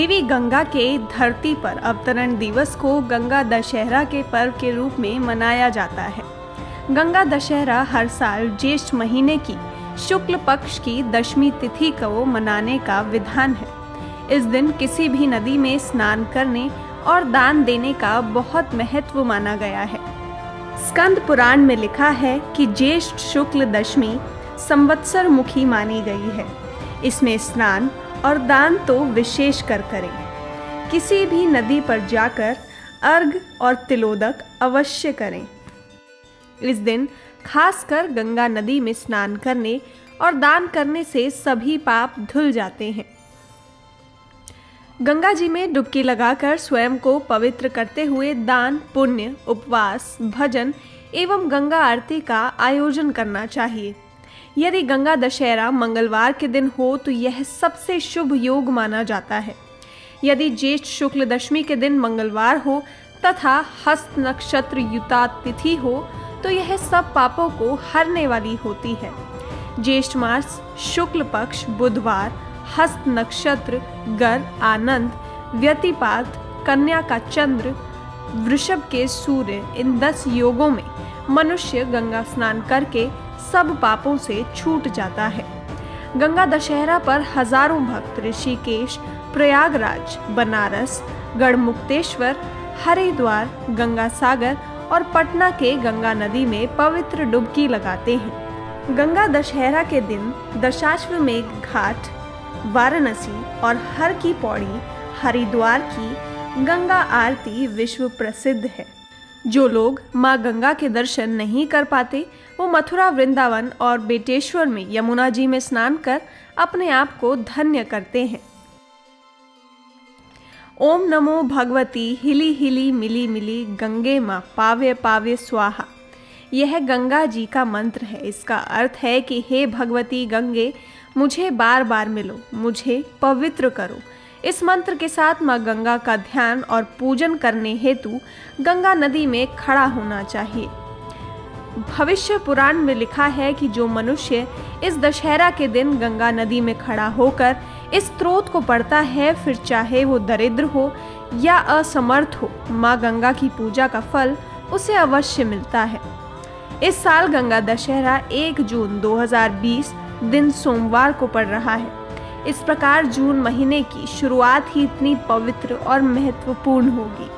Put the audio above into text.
देवी गंगा के धरती पर अवतरण दिवस को गंगा दशहरा के पर्व के रूप में मनाया जाता है। गंगा दशहरा हर साल ज्येष्ठ महीने की शुक्ल पक्ष की दशमी तिथि को मनाने का विधान है। इस दिन किसी भी नदी में स्नान करने और दान देने का बहुत महत्व माना गया है। स्कंद पुराण में लिखा है कि ज्येष्ठ शुक्ल दशमी संवत्सर मुखी मानी गई है। इसमें स्नान और दान तो विशेष कर करें। किसी भी नदी पर जाकर अर्घ और तिलोदक अवश्य करें। इस दिन खासकर गंगा नदी में स्नान करने और दान करने से सभी पाप धुल जाते हैं। गंगा जी में डुबकी लगाकर स्वयं को पवित्र करते हुए दान, पुण्य, उपवास, भजन एवं गंगा आरती का आयोजन करना चाहिए। यदि गंगा दशहरा मंगलवार के दिन हो तो यह सबसे शुभ योग माना जाता है। यदि ज्येष्ठ शुक्ल दशमी के दिन मंगलवार हो तथा हस्त नक्षत्र युता तिथि हो तो यह सब पापों को हरने वाली होती है। ज्येष्ठ मास शुक्ल पक्ष बुधवार, हस्त नक्षत्र गर आनंद, व्यतिपात, कन्या का चंद्र, वृषभ के सूर्य, इन 10 योगों में मनुष्य गंगा स्नान करके सब पापों से छूट जाता है। गंगा दशहरा पर हजारों भक्त ऋषिकेश, प्रयागराज, बनारस, गढ़मुक्तेश्वर, हरिद्वार, गंगा सागर और पटना के गंगा नदी में पवित्र डुबकी लगाते हैं। गंगा दशहरा के दिन दशाश्वमेध घाट, वाराणसी और हर की पौड़ी, हरिद्वार की गंगा आरती विश्व प्रसिद्ध है। जो लोग मां गंगा के दर्शन नहीं कर पाते वो मथुरा, वृंदावन और बेटेश्वर में यमुना जी में स्नान कर अपने आप को धन्य करते हैं। ओम नमो भगवती हिली हिली मिली मिली गंगे मां पावे पावे स्वाहा। यह गंगा जी का मंत्र है। इसका अर्थ है कि हे भगवती गंगे, मुझे बार बार मिलो, मुझे पवित्र करो। इस मंत्र के साथ मां गंगा का ध्यान और पूजन करने हेतु गंगा नदी में खड़ा होना चाहिए। भविष्य पुराण में लिखा है कि जो मनुष्य इस दशहरा के दिन गंगा नदी में खड़ा होकर इस स्त्रोत को पढ़ता है, फिर चाहे वो दरिद्र हो या असमर्थ हो, मां गंगा की पूजा का फल उसे अवश्य मिलता है। इस साल गंगा दशहरा 1 जून 2020 दिन सोमवार को पड़ रहा है। इस प्रकार जून महीने की शुरुआत ही इतनी पवित्र और महत्वपूर्ण होगी।